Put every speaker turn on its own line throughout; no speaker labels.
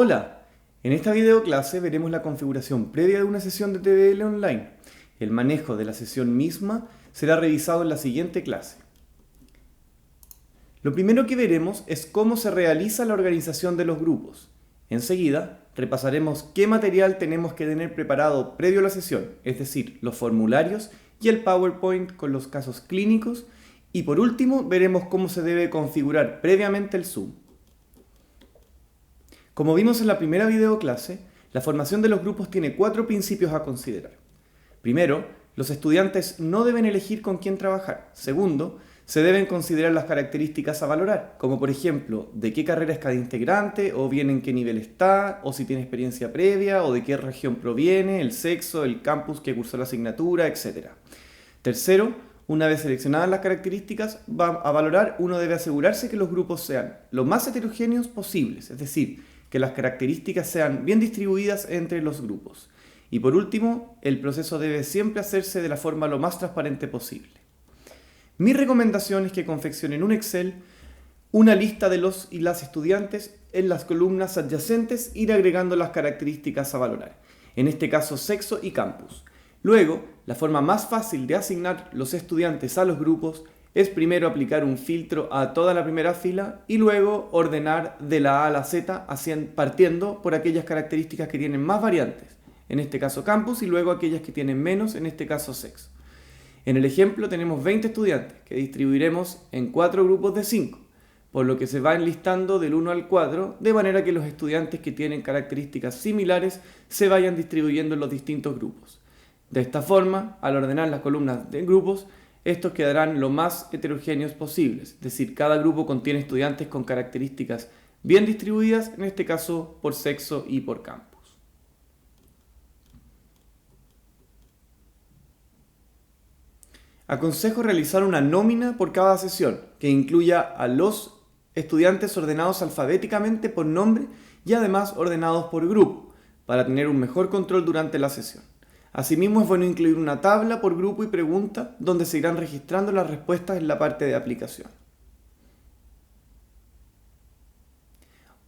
Hola, en esta video clase veremos la configuración previa de una sesión de TDL online. El manejo de la sesión misma será revisado en la siguiente clase. Lo primero que veremos es cómo se realiza la organización de los grupos. Enseguida, repasaremos qué material tenemos que tener preparado previo a la sesión, es decir, los formularios y el PowerPoint con los casos clínicos. Y por último, veremos cómo se debe configurar previamente el Zoom. Como vimos en la primera videoclase, la formación de los grupos tiene 4 principios a considerar. Primero, los estudiantes no deben elegir con quién trabajar. Segundo, se deben considerar las características a valorar, como por ejemplo, de qué carrera es cada integrante, o bien en qué nivel está, o si tiene experiencia previa, o de qué región proviene, el sexo, el campus que cursó la asignatura, etc. Tercero, una vez seleccionadas las características a valorar, uno debe asegurarse que los grupos sean lo más heterogéneos posibles, es decir, que las características sean bien distribuidas entre los grupos. Y por último, el proceso debe siempre hacerse de la forma lo más transparente posible. Mi recomendación es que confeccionen un Excel, una lista de los y las estudiantes en las columnas adyacentes, ir agregando las características a valorar, en este caso sexo y campus. Luego, la forma más fácil de asignar los estudiantes a los grupos es primero aplicar un filtro a toda la primera fila y luego ordenar de la A a la Z partiendo por aquellas características que tienen más variantes, en este caso campus, y luego aquellas que tienen menos, en este caso sexo. En el ejemplo tenemos 20 estudiantes que distribuiremos en 4 grupos de 5, por lo que se va enlistando del 1 al 4, de manera que los estudiantes que tienen características similares se vayan distribuyendo en los distintos grupos. De esta forma, al ordenar las columnas de grupos, estos quedarán lo más heterogéneos posibles, es decir, cada grupo contiene estudiantes con características bien distribuidas, en este caso por sexo y por campus. Aconsejo realizar una nómina por cada sesión, que incluya a los estudiantes ordenados alfabéticamente por nombre y además ordenados por grupo, para tener un mejor control durante la sesión. Asimismo, es bueno incluir una tabla por grupo y pregunta donde se irán registrando las respuestas en la parte de aplicación.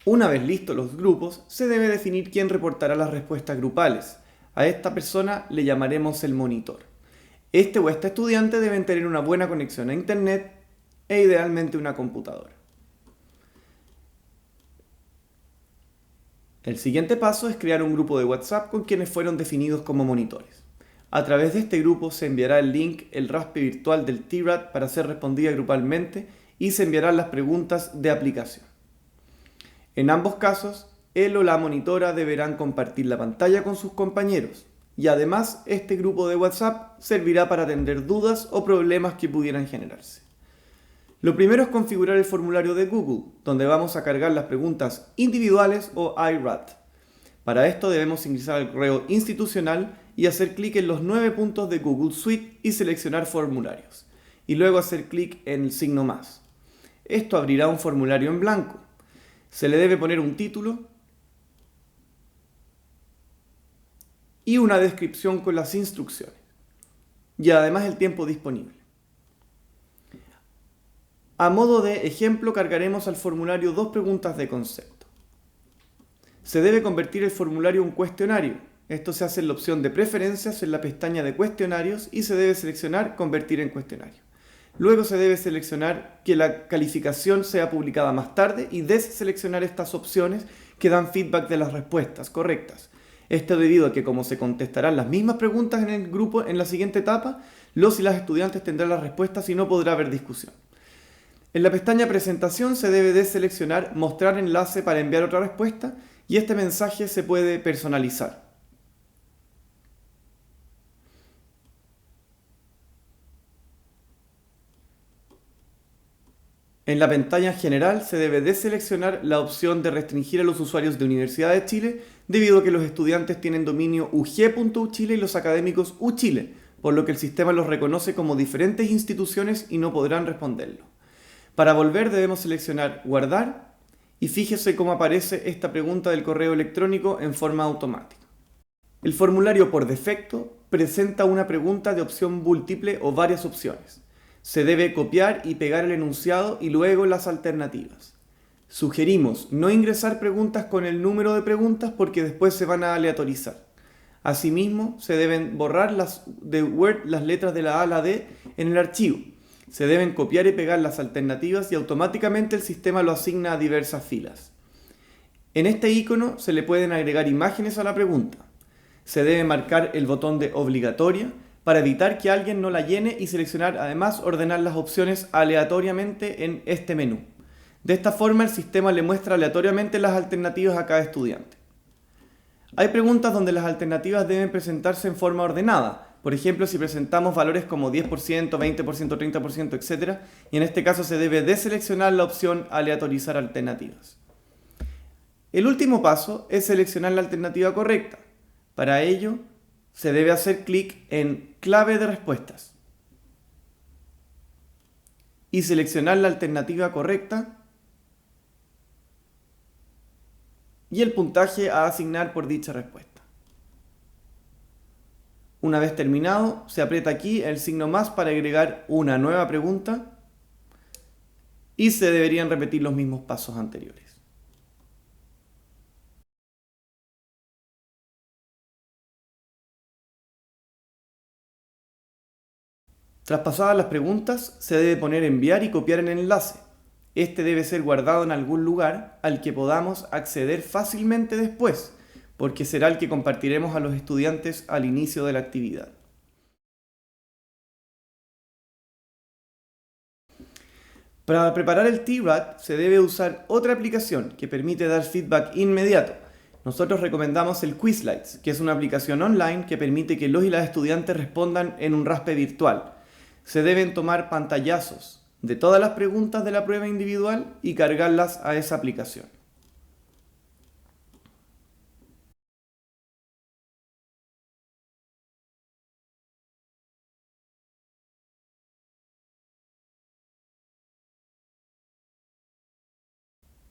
Una vez listos los grupos, se debe definir quién reportará las respuestas grupales. A esta persona le llamaremos el monitor. Este o esta estudiante deben tener una buena conexión a internet e idealmente una computadora. El siguiente paso es crear un grupo de WhatsApp con quienes fueron definidos como monitores. A través de este grupo se enviará el link, el RASP virtual del TRAD para ser respondida grupalmente y se enviarán las preguntas de aplicación. En ambos casos, él o la monitora deberán compartir la pantalla con sus compañeros y además este grupo de WhatsApp servirá para atender dudas o problemas que pudieran generarse. Lo primero es configurar el formulario de Google, donde vamos a cargar las preguntas individuales o IRAT. Para esto debemos ingresar al correo institucional y hacer clic en los 9 puntos de Google Suite y seleccionar formularios. Y luego hacer clic en el signo más. Esto abrirá un formulario en blanco. Se le debe poner un título y una descripción con las instrucciones. Y además el tiempo disponible. A modo de ejemplo, cargaremos al formulario 2 preguntas de concepto. Se debe convertir el formulario en un cuestionario. Esto se hace en la opción de preferencias en la pestaña de cuestionarios y se debe seleccionar convertir en cuestionario. Luego se debe seleccionar que la calificación sea publicada más tarde y deseleccionar estas opciones que dan feedback de las respuestas correctas. Esto debido a que como se contestarán las mismas preguntas en el grupo en la siguiente etapa, los y las estudiantes tendrán las respuestas y no podrá haber discusión. En la pestaña presentación se debe deseleccionar mostrar enlace para enviar otra respuesta y este mensaje se puede personalizar. En la pantalla general se debe deseleccionar la opción de restringir a los usuarios de Universidad de Chile debido a que los estudiantes tienen dominio ug.uchile y los académicos uchile, por lo que el sistema los reconoce como diferentes instituciones y no podrán responderlo. Para volver debemos seleccionar guardar y fíjese cómo aparece esta pregunta del correo electrónico en forma automática. El formulario por defecto presenta una pregunta de opción múltiple o varias opciones. Se debe copiar y pegar el enunciado y luego las alternativas. Sugerimos no ingresar preguntas con el número de preguntas porque después se van a aleatorizar. Asimismo, se deben borrar de Word las letras de la A a la D en el archivo. Se deben copiar y pegar las alternativas y automáticamente el sistema lo asigna a diversas filas. En este icono se le pueden agregar imágenes a la pregunta. Se debe marcar el botón de obligatoria para evitar que alguien no la llene y seleccionar, además, ordenar las opciones aleatoriamente en este menú. De esta forma el sistema le muestra aleatoriamente las alternativas a cada estudiante. Hay preguntas donde las alternativas deben presentarse en forma ordenada. Por ejemplo, si presentamos valores como 10%, 20%, 30%, etc. Y en este caso se debe deseleccionar la opción aleatorizar alternativas. El último paso es seleccionar la alternativa correcta. Para ello, se debe hacer clic en clave de respuestas y seleccionar la alternativa correcta y el puntaje a asignar por dicha respuesta. Una vez terminado, se aprieta aquí el signo más para agregar una nueva pregunta y se deberían repetir los mismos pasos anteriores. Tras pasadas las preguntas, se debe poner enviar y copiar el enlace. Este debe ser guardado en algún lugar al que podamos acceder fácilmente después, porque será el que compartiremos a los estudiantes al inicio de la actividad. Para preparar el TRAT se debe usar otra aplicación que permite dar feedback inmediato. Nosotros recomendamos el Quizlights, que es una aplicación online que permite que los y las estudiantes respondan en un raspe virtual. Se deben tomar pantallazos de todas las preguntas de la prueba individual y cargarlas a esa aplicación.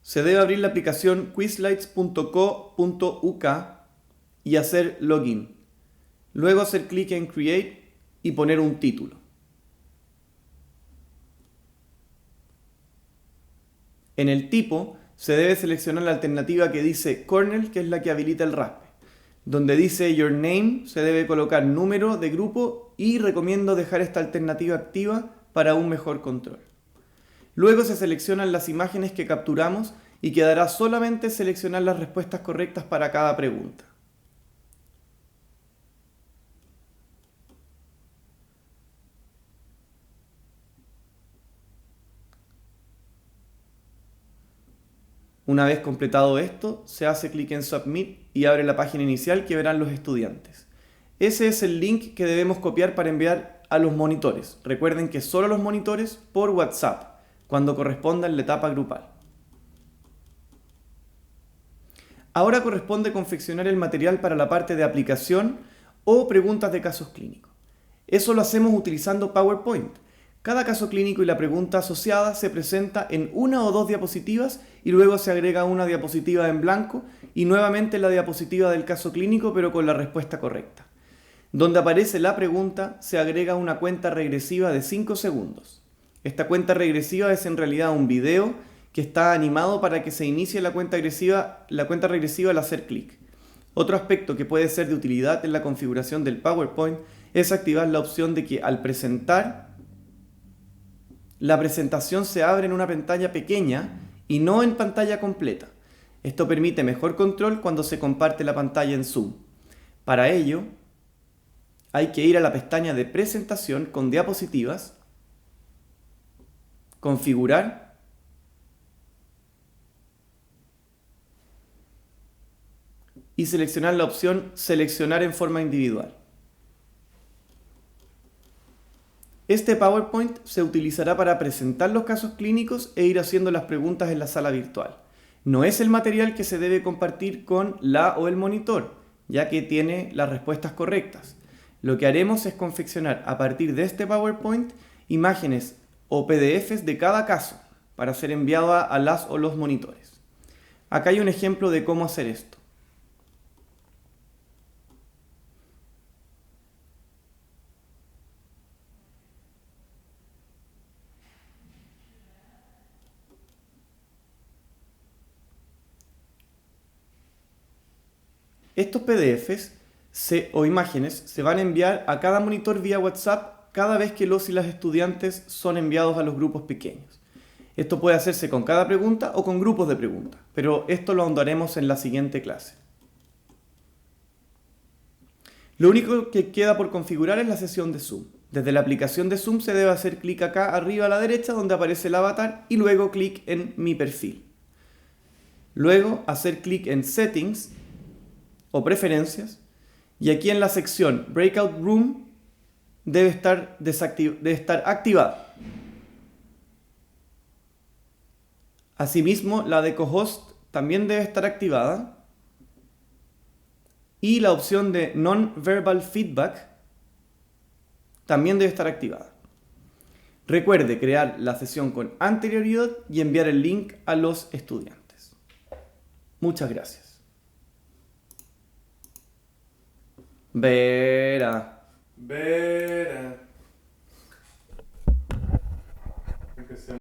Se debe abrir la aplicación quizlights.co.uk y hacer login. Luego hacer clic en Create y poner un título. En el tipo se debe seleccionar la alternativa que dice Kernel, que es la que habilita el raspe. Donde dice Your Name se debe colocar número de grupo y recomiendo dejar esta alternativa activa para un mejor control. Luego se seleccionan las imágenes que capturamos y quedará solamente seleccionar las respuestas correctas para cada pregunta. Una vez completado esto, se hace clic en Submit y abre la página inicial que verán los estudiantes. Ese es el link que debemos copiar para enviar a los monitores. Recuerden que solo a los monitores por WhatsApp, cuando corresponda en la etapa grupal. Ahora corresponde confeccionar el material para la parte de aplicación o preguntas de casos clínicos. Eso lo hacemos utilizando PowerPoint. Cada caso clínico y la pregunta asociada se presenta en una o dos diapositivas y luego se agrega una diapositiva en blanco y nuevamente la diapositiva del caso clínico pero con la respuesta correcta. Donde aparece la pregunta se agrega una cuenta regresiva de 5 segundos. Esta cuenta regresiva es en realidad un video que está animado para que se inicie la cuenta regresiva al hacer clic. Otro aspecto que puede ser de utilidad en la configuración del PowerPoint es activar la opción de que al presentar la presentación se abre en una pantalla pequeña y no en pantalla completa. Esto permite mejor control cuando se comparte la pantalla en Zoom. Para ello, hay que ir a la pestaña de presentación con diapositivas, configurar y seleccionar la opción seleccionar en forma individual. Este PowerPoint se utilizará para presentar los casos clínicos e ir haciendo las preguntas en la sala virtual. No es el material que se debe compartir con la o el monitor, ya que tiene las respuestas correctas. Lo que haremos es confeccionar a partir de este PowerPoint imágenes o PDFs de cada caso para ser enviado a las o los monitores. Acá hay un ejemplo de cómo hacer esto. Estos PDFs o imágenes se van a enviar a cada monitor vía WhatsApp cada vez que los y las estudiantes son enviados a los grupos pequeños. Esto puede hacerse con cada pregunta o con grupos de preguntas, pero esto lo ahondaremos en la siguiente clase. Lo único que queda por configurar es la sesión de Zoom. Desde la aplicación de Zoom se debe hacer clic acá arriba a la derecha donde aparece el avatar y luego clic en Mi perfil. Luego hacer clic en Settings o Preferencias y aquí en la sección Breakout Room debe estar activada. Asimismo, la de Cohost también debe estar activada y la opción de Non-Verbal Feedback también debe estar activada. Recuerde crear la sesión con anterioridad y enviar el link a los estudiantes. Muchas gracias. Vera.